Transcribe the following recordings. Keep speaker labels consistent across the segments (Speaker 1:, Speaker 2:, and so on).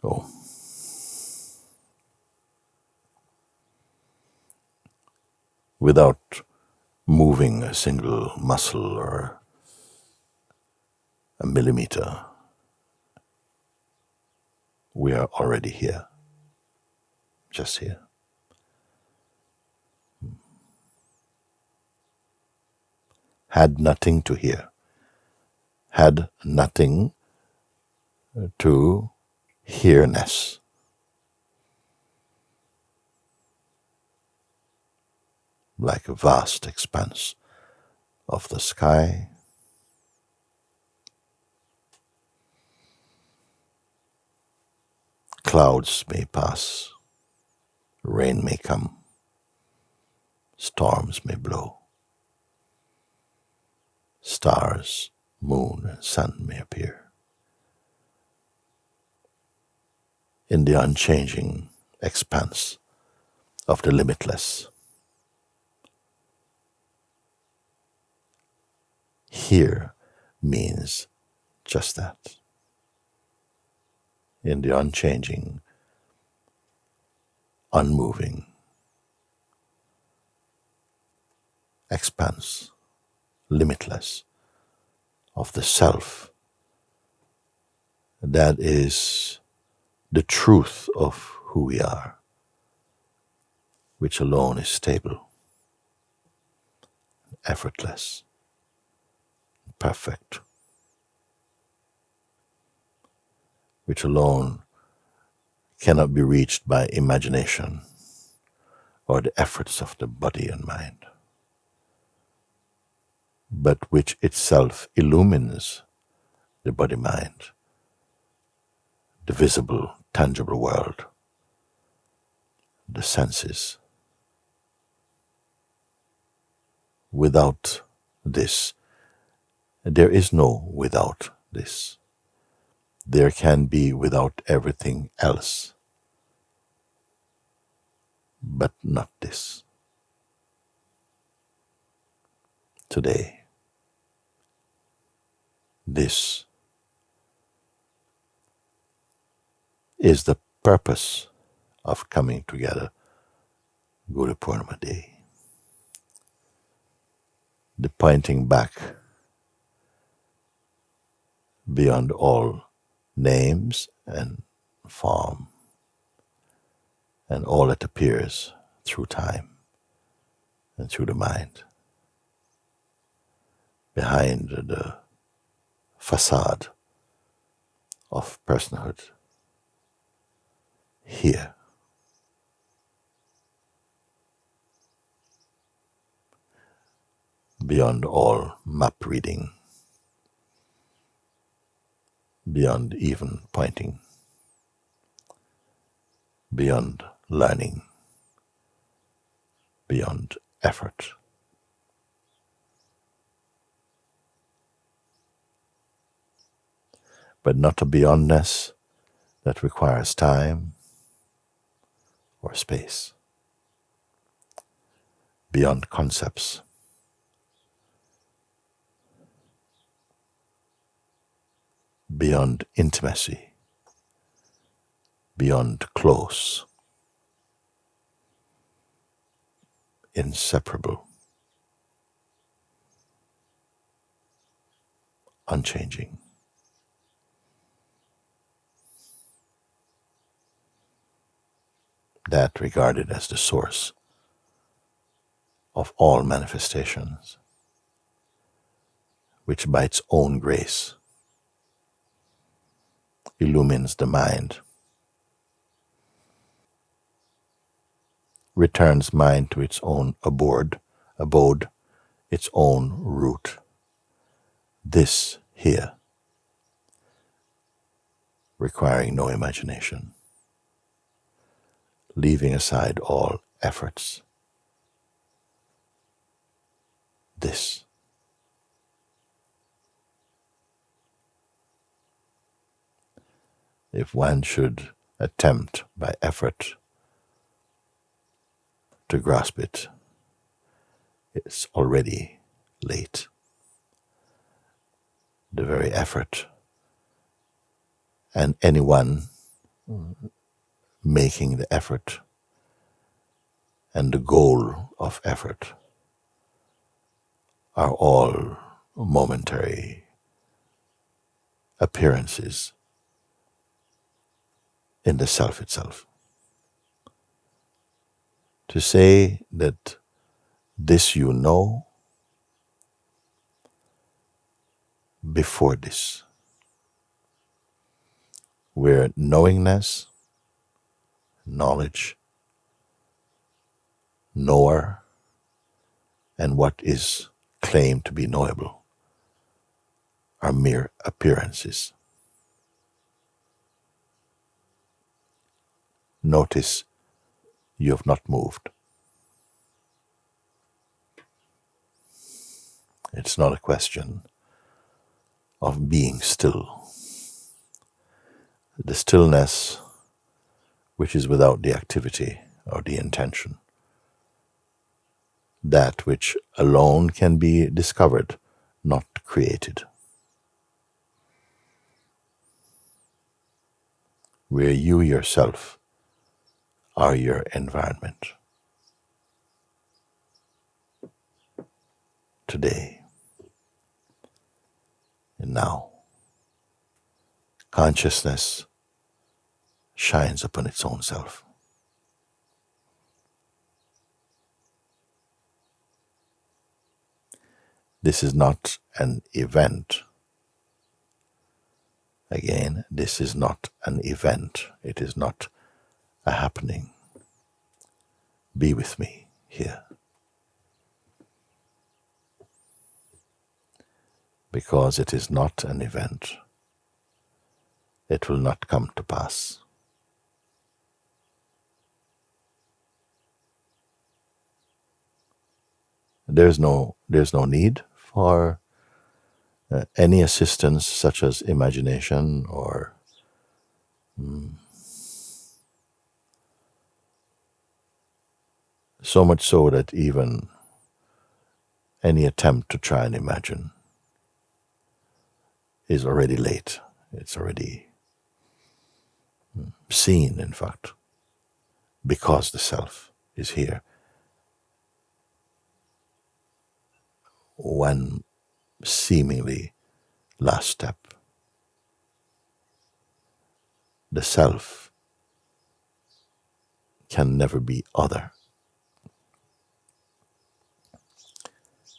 Speaker 1: Go. Without moving a single muscle or a millimeter, we are already here, just here. Had nothing to hear, had nothing to hearness. Like a vast expanse of the sky, clouds may pass, rain may come, storms may blow, stars, moon, and sun may appear. In the unchanging expanse of the limitless, here means just that. In the unchanging, unmoving expanse, limitless, of the self, that is the truth of who we are, which alone is stable, effortless, perfect, which alone cannot be reached by imagination or the efforts of the body and mind, but which itself illumines the body-mind, the visible, tangible world, the senses. Without this, there is no without this. There can be without everything else, but not this. Today, this is the purpose of coming together Guru Purnima Day. The pointing back beyond all names and form and all that appears through time and through the mind, behind the facade of personhood. Here, beyond all map reading, beyond even pointing, beyond learning, beyond effort. But not a beyondness that requires time or space, beyond concepts, beyond intimacy, beyond close, inseparable, unchanging. That regarded as the source of all manifestations, which by its own grace illumines the mind, returns mind to its own abode, its own root. This here, requiring no imagination, leaving aside all efforts. This. If one should attempt by effort to grasp it, it's already late. The very effort, and anyone making the effort and the goal of effort are all momentary appearances in the self itself. To say that this you know before this, where knowingness, knowledge, knower, and what is claimed to be knowable are mere appearances. Notice you have not moved. It's not a question of being still. The stillness which is without the activity or the intention, that which alone can be discovered, not created. Where you yourself are your environment. Today and now, consciousness shines upon its own self. This is not an event. Again, this is not an event. It is not a happening. Be with me here. Because it is not an event, it will not come to pass. There's no need for any assistance such as imagination or so much so that even any attempt to try and imagine is already late. It's already seen, in fact, because the self is here. One seemingly last step. The self can never be other.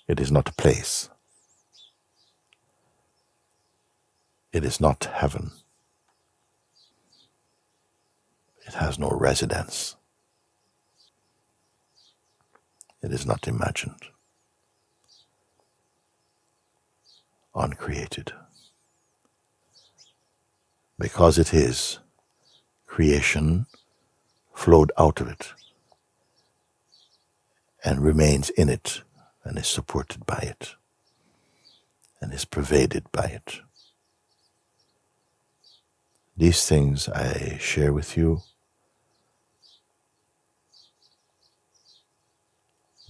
Speaker 1: It is not a place. It is not heaven. It has no residence. It is not imagined, uncreated. Because it is, creation flowed out of it and remains in it and is supported by it and is pervaded by it. These things I share with you.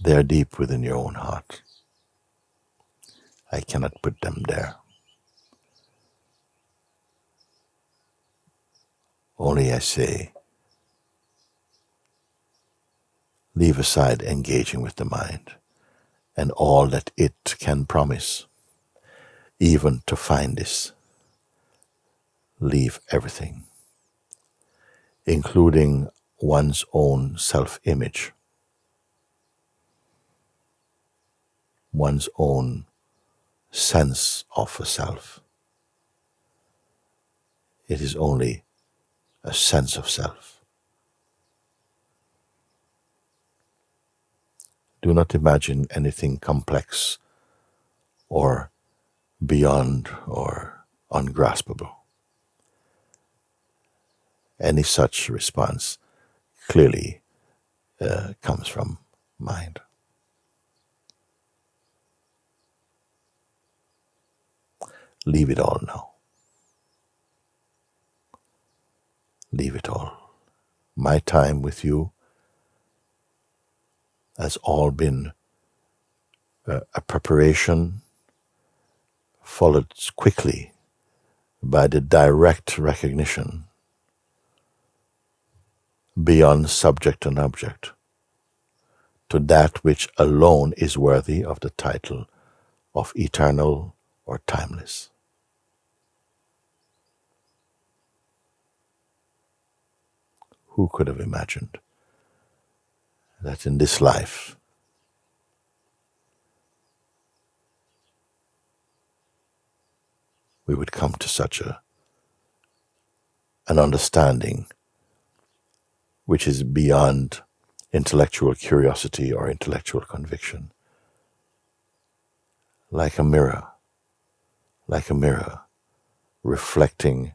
Speaker 1: They are deep within your own heart. I cannot put them there. Only I say, leave aside engaging with the mind and all that it can promise, even to find this. Leave everything, including one's own self-image, one's own sense of a self. It is only a sense of self. Do not imagine anything complex or beyond or ungraspable. Any such response clearly comes from mind. Leave it all now. Leave it all. My time with you has all been a preparation followed quickly by the direct recognition beyond subject and object, to that which alone is worthy of the title of eternal or timeless. Who could have imagined that in this life we would come to such an understanding which is beyond intellectual curiosity or intellectual conviction, like a mirror, reflecting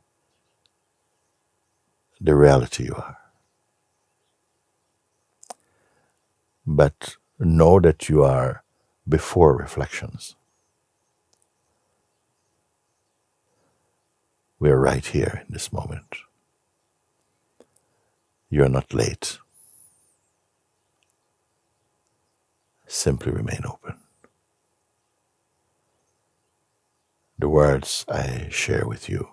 Speaker 1: the reality you are. But know that you are before reflections. We are right here in this moment. You are not late. Simply remain open. The words I share with you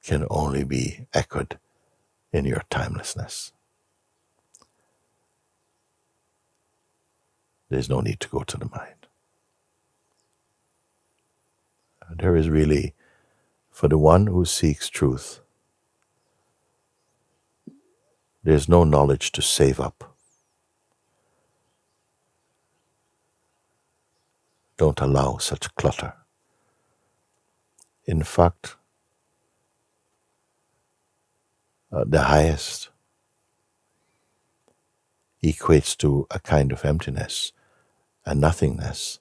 Speaker 1: can only be echoed in your timelessness. There's no need to go to the mind. There is really, for the one who seeks truth, there's no knowledge to save up. Don't allow such clutter. In fact, the highest equates to a kind of emptiness and nothingness,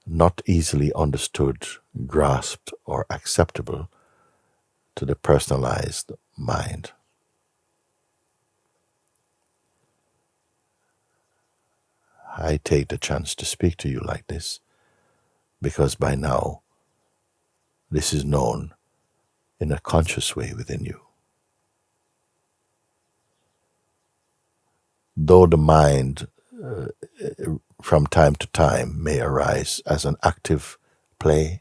Speaker 1: not easily understood, grasped, or acceptable to the personalized mind. I take the chance to speak to you like this because by now this is known in a conscious way within you. Though the mind from time to time may arise as an active play,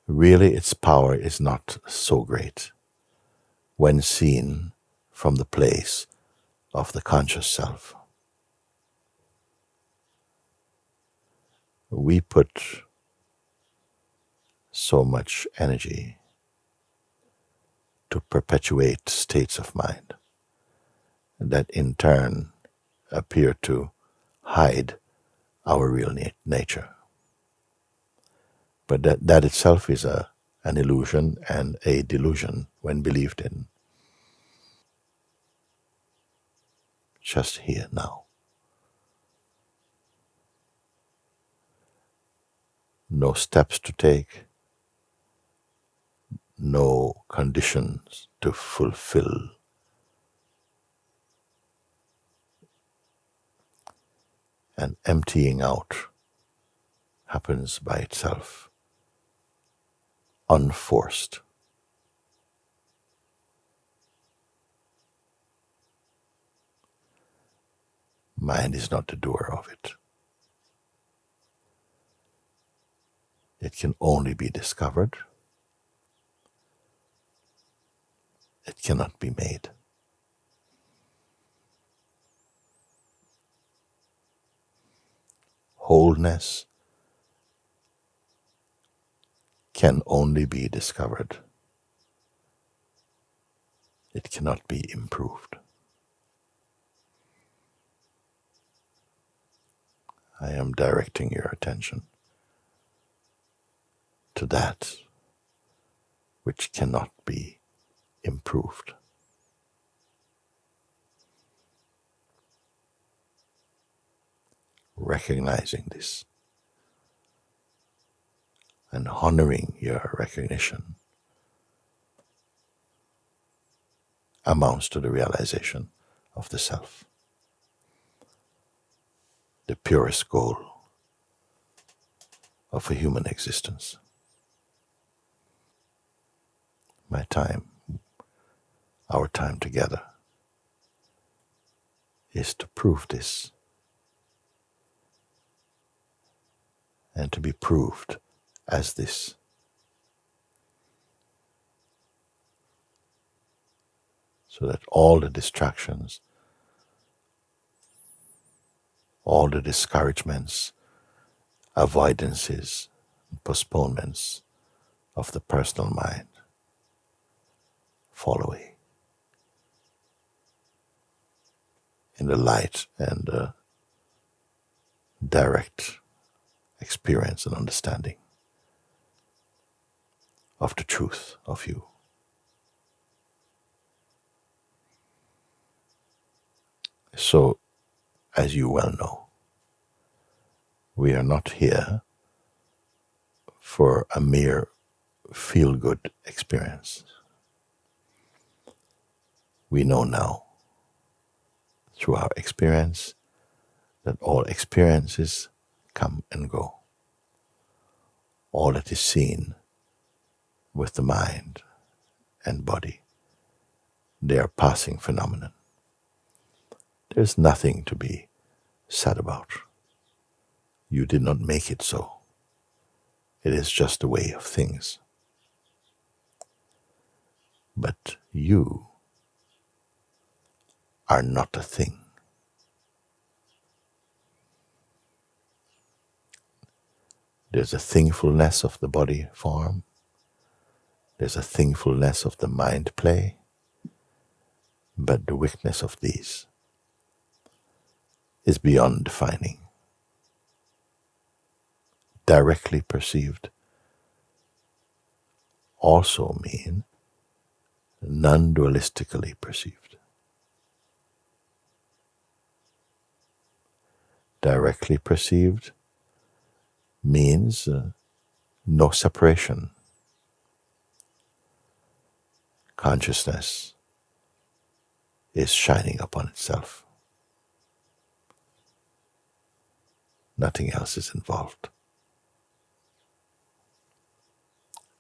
Speaker 1: really its power is not so great when seen from the place of the conscious self. We put so much energy to perpetuate states of mind that in turn appear to hide our real nature. But that itself is an illusion and a delusion when believed in. Just here now. No steps to take, no conditions to fulfill. And emptying out happens by itself, unforced. Mind is not the doer of it. It can only be discovered. It cannot be made. Wholeness can only be discovered. It cannot be improved. I am directing your attention to that which cannot be improved. Recognizing this and honoring your recognition amounts to the realization of the self, the purest goal of a human existence. My time, our time together, is to prove this and to be proved as this. so that all the distractions, all the discouragements, avoidances, postponements of the personal mind fall away in the light and the direct experience and understanding of the truth of you. So, as you well know, we are not here for a mere feel-good experience. We know now, through our experience, that all experiences come and go. All that is seen with the mind and body, they are passing phenomenon. There's nothing to be sad about. You did not make it so. It is just the way of things. But you are not a thing. There's a thingfulness of the body form. There's a thingfulness of the mind play. But the weakness of these is beyond defining. Directly perceived also mean non-dualistically perceived. Directly perceived means no separation. Consciousness is shining upon itself. Nothing else is involved.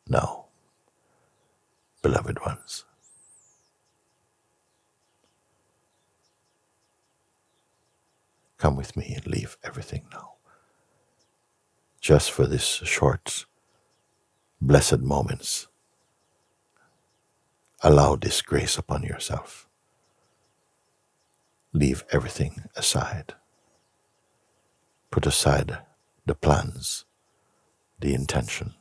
Speaker 1: Now, beloved ones, come with me and leave everything now. Just for this short, blessed moments, allow this grace upon yourself. Leave everything aside. Put aside the plans, the intention,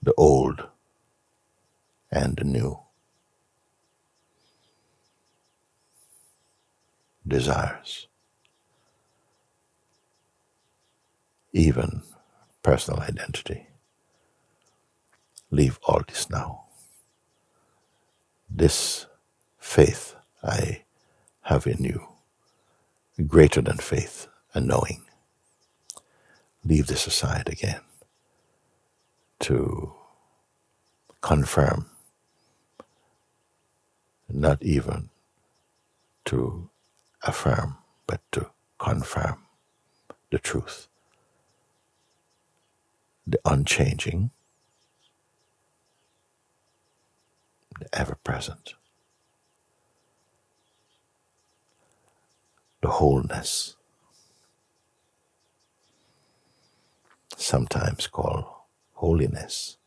Speaker 1: the old and the new, desires, even personal identity. Leave all this now. This faith I have in you, greater than faith and knowing. Leave this aside again to confirm, not even to affirm, but to confirm the truth, the unchanging, the ever-present, the wholeness, sometimes called holiness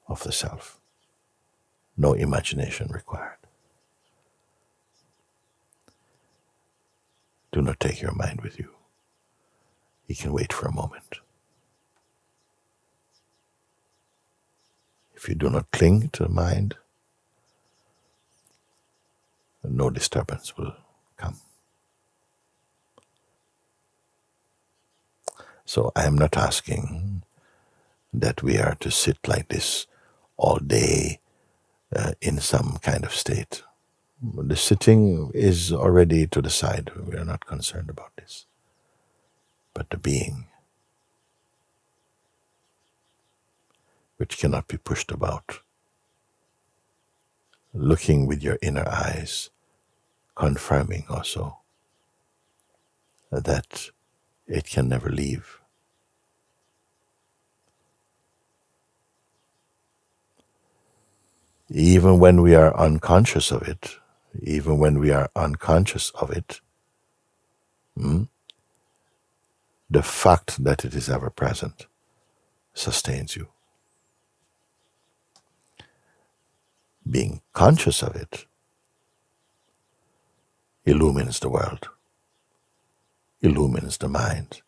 Speaker 1: of the self. No imagination required. Do not take your mind with you. You can wait for a moment. If you do not cling to the mind, no disturbance will come. So I am not asking that we are to sit like this all day in some kind of state. The sitting is already to the side. We are not concerned about this. But the being, which cannot be pushed about, looking with your inner eyes, confirming also that it can never leave. Even when we are unconscious of it, the fact that it is ever present sustains you. being conscious of it illumines the world, illumines the mind,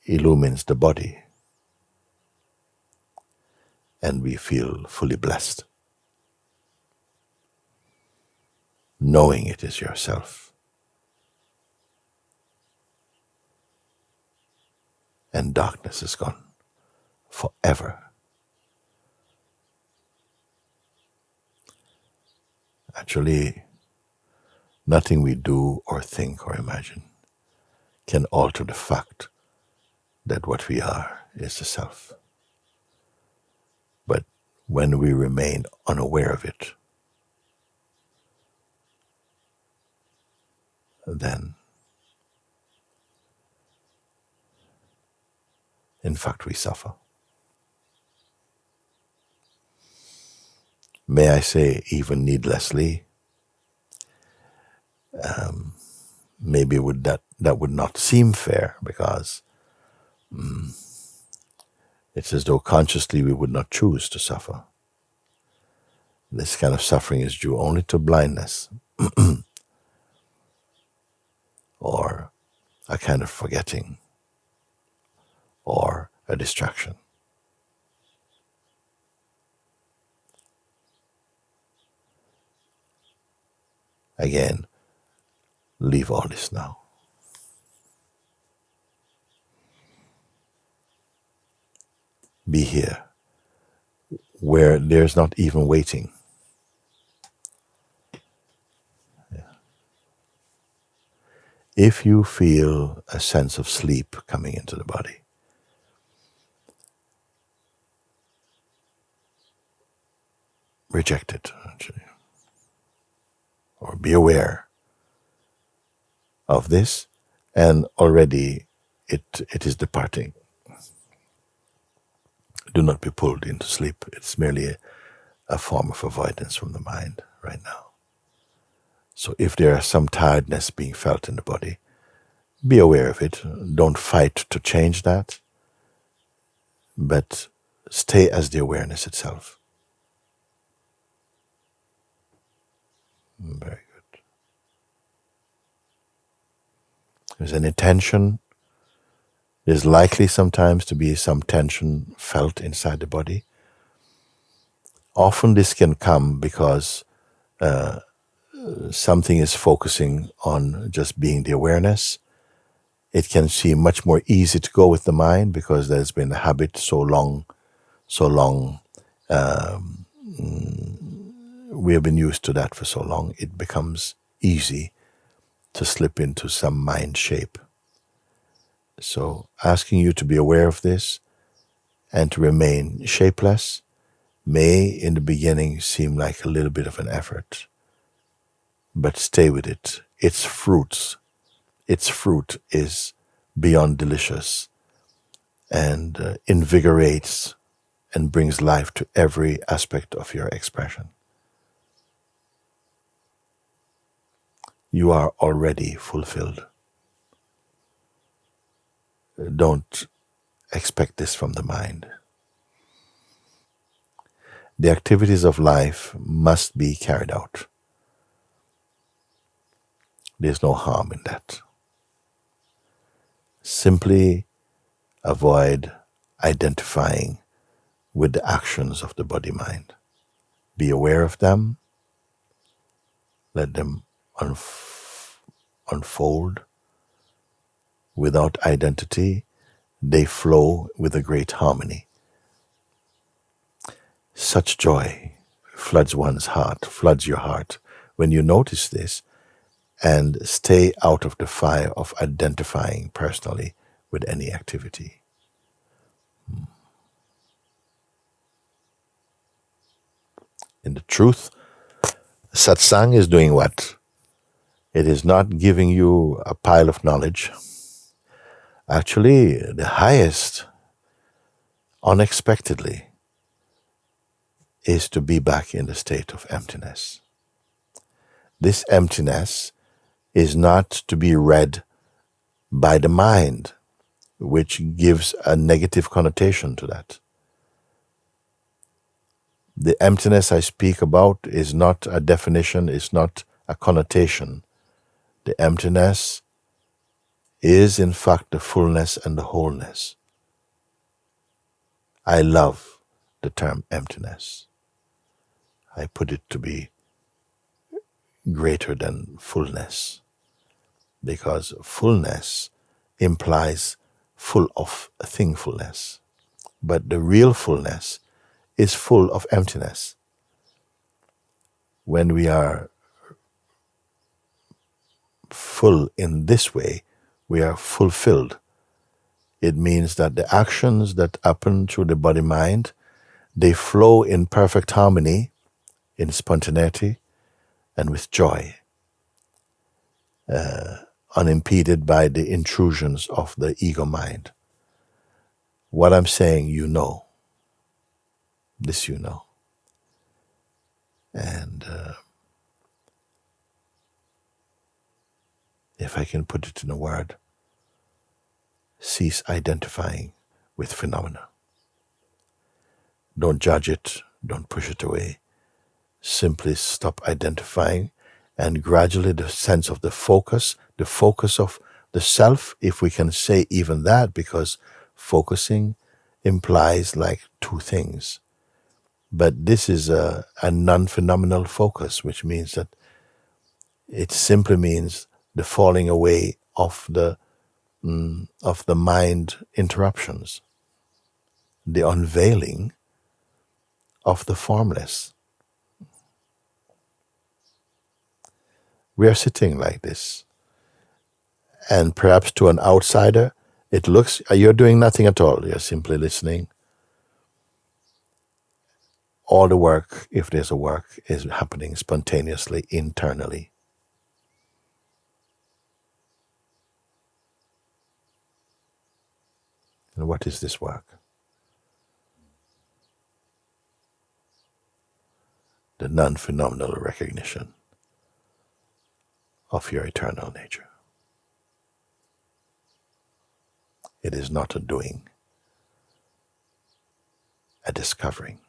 Speaker 1: illumines the body, and we feel fully blessed, knowing it is yourself. And darkness is gone forever. Actually, nothing we do or think or imagine can alter the fact that what we are is the self. But when we remain unaware of it, then in fact we suffer. May I say, even needlessly, maybe that would not seem fair, because it's as though consciously we would not choose to suffer. This kind of suffering is due only to blindness or a kind of forgetting or a distraction. Again, leave all this now. Be here, where there's not even waiting. If you feel a sense of sleep coming into the body, reject it, actually. Or be aware of this, and already it is departing. Do not be pulled into sleep. It's merely a form of avoidance from the mind right now. So if there is some tiredness being felt in the body, be aware of it. Don't fight to change that, but stay as the awareness itself. Very good. There's any tension. There's likely sometimes to be some tension felt inside the body. Often this can come because something is focusing on just being the awareness. It can seem much more easy to go with the mind because there's been a habit so long. We have been used to that for so long. It becomes easy to slip into some mind shape. So asking you to be aware of this and to remain shapeless may in the beginning seem like a little bit of an effort, but stay with it. Its fruit is beyond delicious and invigorates and brings life to every aspect of your expression. You are already fulfilled. Don't expect this from the mind. The activities of life must be carried out. There's no harm in that. Simply avoid identifying with the actions of the body-mind. Be aware of them. Let them unfold. Without identity, they flow with a great harmony. Such joy floods one's heart, floods your heart when you notice this, and stay out of the fire of identifying personally with any activity. In the truth, satsang is doing what? It is not giving you a pile of knowledge. Actually, the highest, unexpectedly, is to be back in the state of emptiness. This emptiness is not to be read by the mind, which gives a negative connotation to that. The emptiness I speak about is not a definition, is not a connotation. The emptiness is in fact the fullness and the wholeness. I love the term emptiness. I put it to be greater than fullness, because fullness implies full of thingfulness, but the real fullness is full of emptiness. When we are full in this way, we are fulfilled. It means that the actions that happen through the body-mind, they flow in perfect harmony, in spontaneity, and with joy, unimpeded by the intrusions of the ego mind. What I'm saying, you know. This you know. And if I can put it in a word, cease identifying with phenomena. Don't judge it, don't push it away. Simply stop identifying, and gradually the sense of the focus of the self, if we can say even that, because focusing implies like two things. But this is a non-phenomenal focus, which means that it simply means the falling away of the mind interruptions, the unveiling of the formless. We are sitting like this, and perhaps to an outsider, it looks, you're doing nothing at all. You're simply listening. All the work, if there's a work, is happening spontaneously, internally. And what is this work? The non-phenomenal recognition of your eternal nature. It is not a doing, a discovering.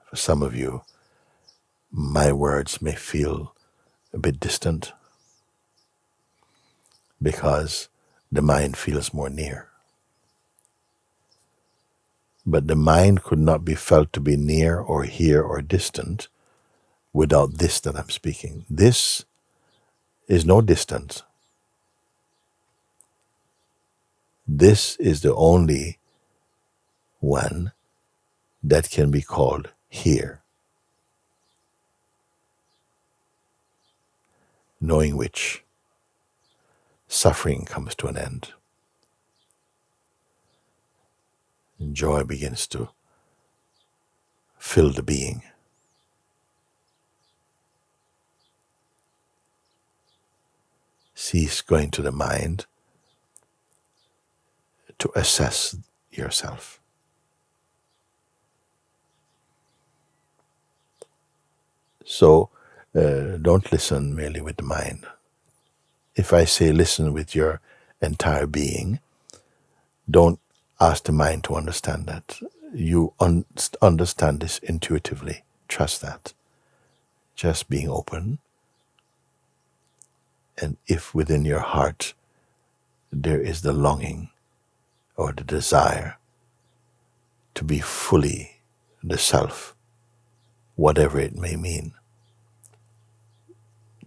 Speaker 1: For some of you, my words may feel a bit distant because the mind feels more near. But the mind could not be felt to be near or here or distant without this that I'm speaking. This is no distance. This is the only one that can be called here, knowing which suffering comes to an end. And joy begins to fill the being. Cease going to the mind to assess yourself. So don't listen merely with the mind. If I say listen with your entire being, don't ask the mind to understand that. You understand this intuitively. Trust that. Just being open. And if within your heart there is the longing or the desire to be fully the self, whatever it may mean,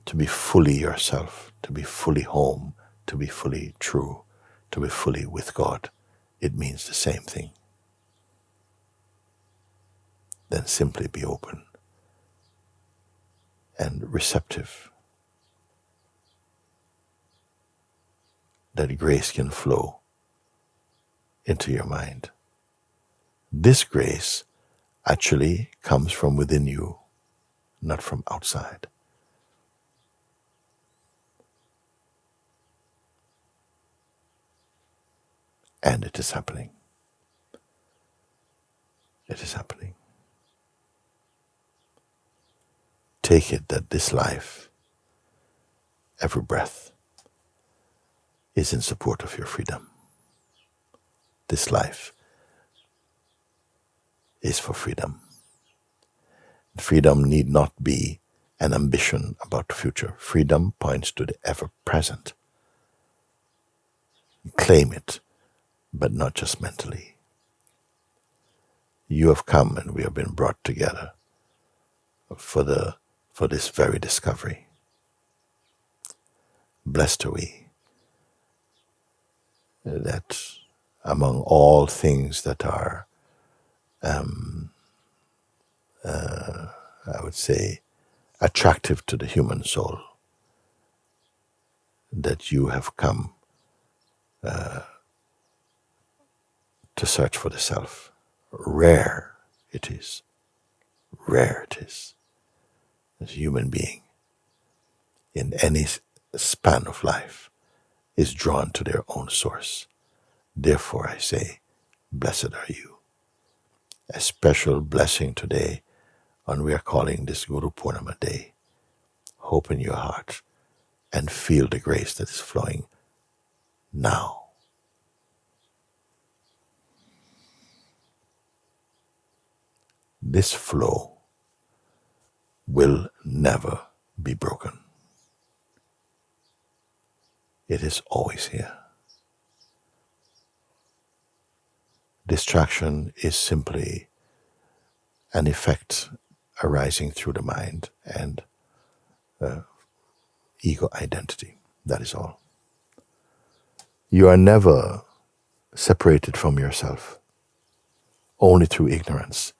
Speaker 1: to be fully yourself, to be fully home, to be fully true, to be fully with God, it means the same thing. Then simply be open and receptive, that grace can flow into your mind. This grace actually comes from within you, not from outside. And it is happening. It is happening. Take it that this life, every breath, is in support of your freedom. This life is for freedom. Freedom need not be an ambition about the future. Freedom points to the ever-present. Claim it, but not just mentally. You have come and we have been brought together for this very discovery. Blessed are we that among all things that are, I would say, attractive to the human soul, that you have come to search for the self. Rare it is as a human being in any span of life is drawn to their own source. Therefore I say, blessed are you. A special blessing today, and we are calling this Guru Purnima Day. Open your heart and feel the grace that is flowing now. This flow will never be broken. It is always here. Distraction is simply an effect arising through the mind and ego identity. That is all. You are never separated from yourself, only through ignorance.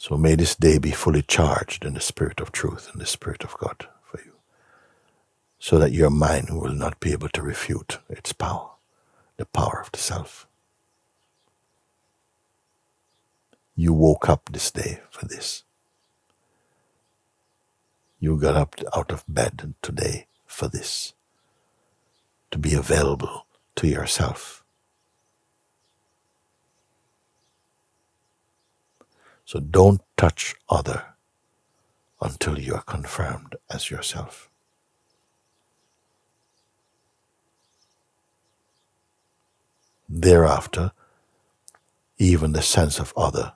Speaker 1: So may this day be fully charged in the spirit of truth and the spirit of God for you, so that your mind will not be able to refute its power, the power of the self. You woke up this day for this. You got up out of bed today for this, to be available to yourself. So don't touch other until you are confirmed as yourself. Thereafter, even the sense of other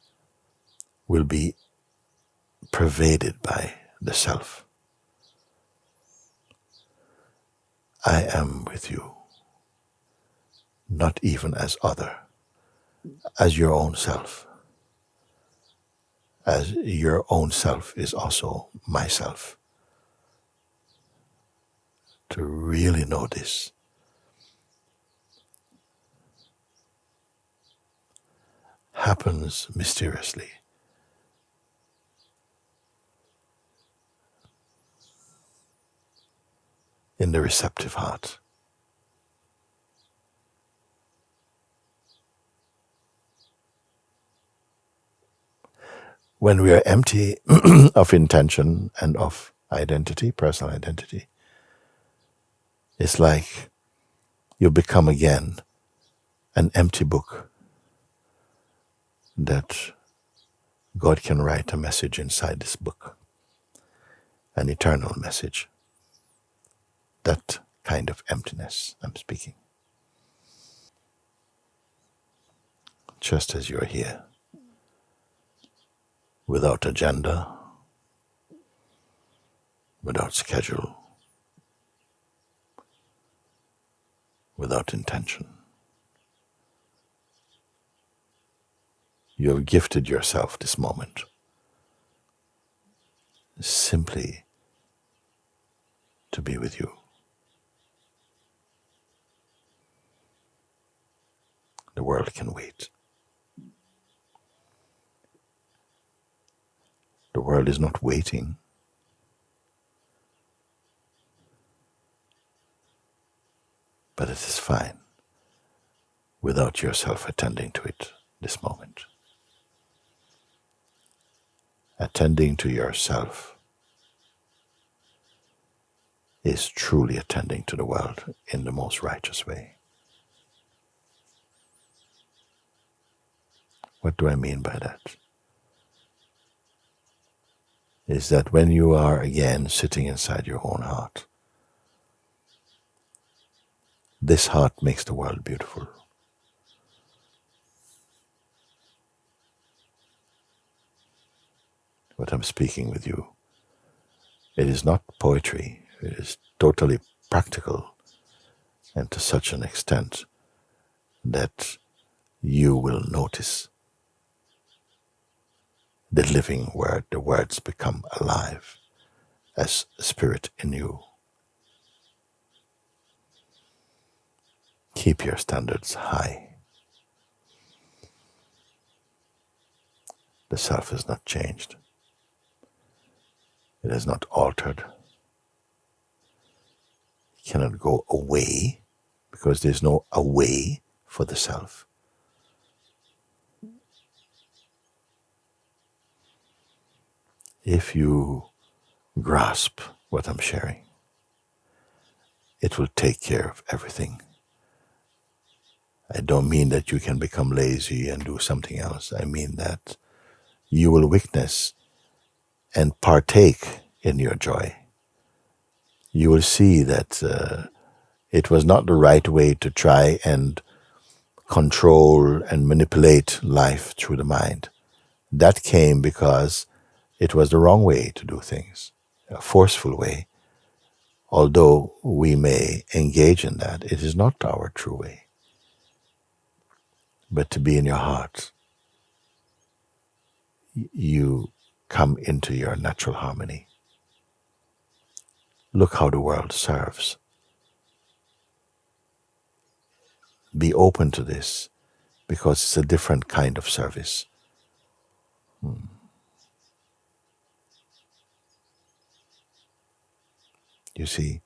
Speaker 1: will be pervaded by the self. I am with you, not even as other, as your own self. As your own self is also myself. To really know this, happens mysteriously. In the receptive heart. When we are empty of intention and of identity, personal identity, it's like you become again an empty book that God can write a message inside this book, an eternal message. That kind of emptiness I'm speaking. Just as you're here, without agenda, without schedule, without intention. You have gifted yourself this moment simply to be with you. The world can wait. The world is not waiting. But it is fine without yourself attending to it this moment. Attending to yourself is truly attending to the world in the most righteous way. What do I mean by that? Is that when you are again sitting inside your own heart, this heart makes the world beautiful. what I'm speaking with you. It is not poetry. It is totally practical, and to such an extent that you will notice the living word. The words become alive as spirit in you. Keep your standards high. The self is not changed. It is not altered. It cannot go away because there's no away for the self. If you grasp what I'm sharing, it will take care of everything. I don't mean that you can become lazy and do something else. I mean that you will witness and partake in your joy. You will see that it was not the right way to try and control and manipulate life through the mind. That came because it was the wrong way to do things, a forceful way. Although we may engage in that, it is not our true way. But to be in your heart, you come into your natural harmony. Look how the world serves. Be open to this because it's a different kind of service. You see,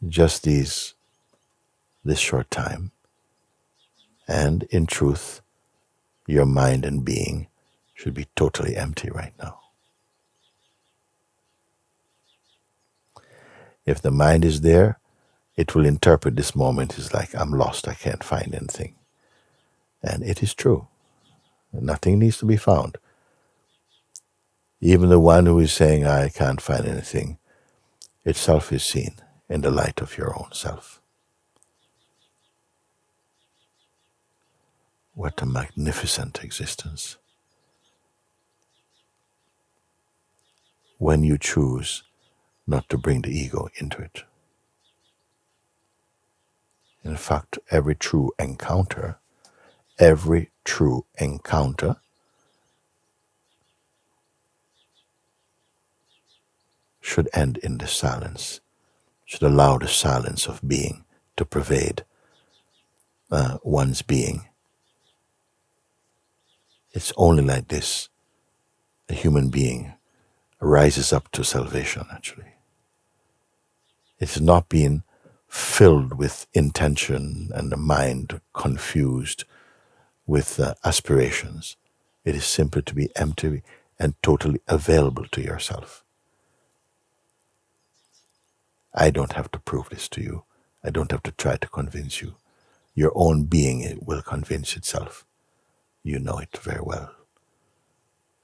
Speaker 1: just this short time, and in truth, your mind and being should be totally empty right now. If the mind is there, it will interpret this moment as like, I'm lost, I can't find anything. And it is true. Nothing needs to be found. Even the one who is saying, I can't find anything, itself is seen in the light of your own self. What a magnificent existence. When you choose not to bring the ego into it. In fact, every true encounter should end in the silence, should allow the silence of being to pervade one's being. It's only like this a human being rises up to salvation, actually. It's not being filled with intention and the mind confused with aspirations. It is simply to be empty and totally available to yourself. I don't have to prove this to you. I don't have to try to convince you. Your own being will convince itself. You know it very well.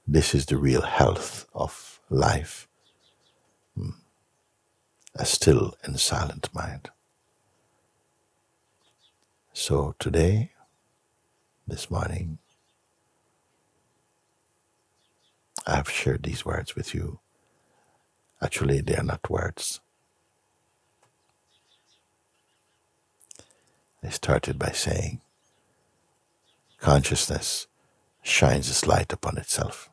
Speaker 1: This is the real health of life. A still and silent mind. So today, this morning, I have shared these words with you. Actually, they are not words. I started by saying, consciousness shines its light upon itself.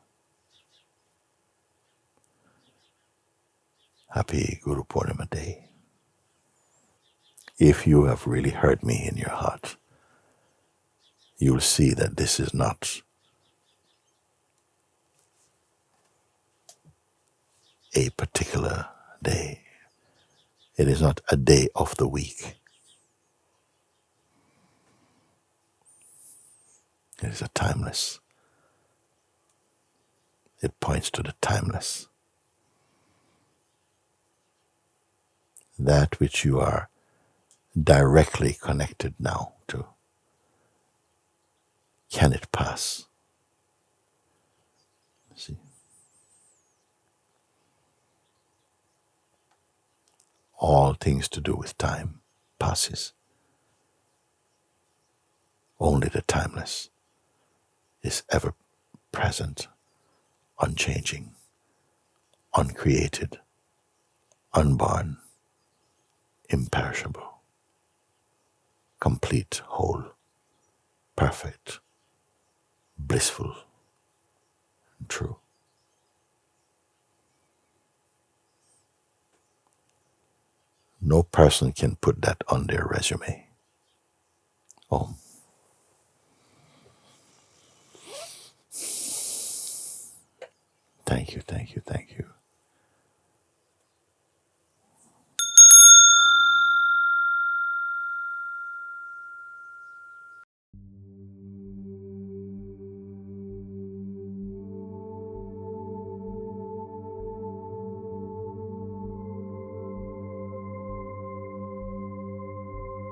Speaker 1: Happy Guru Purnima Day. If you have really heard me in your heart, you will see that this is not a particular day. It is not a day of the week. It is a timeless. It points to the timeless. That which you are directly connected now to. Can it pass? See? All things to do with time passes. Only the timeless is ever present, unchanging, uncreated, unborn, imperishable, complete, whole, perfect, blissful, and true. No person can put that on their resume. Oh, thank you, thank you, thank you.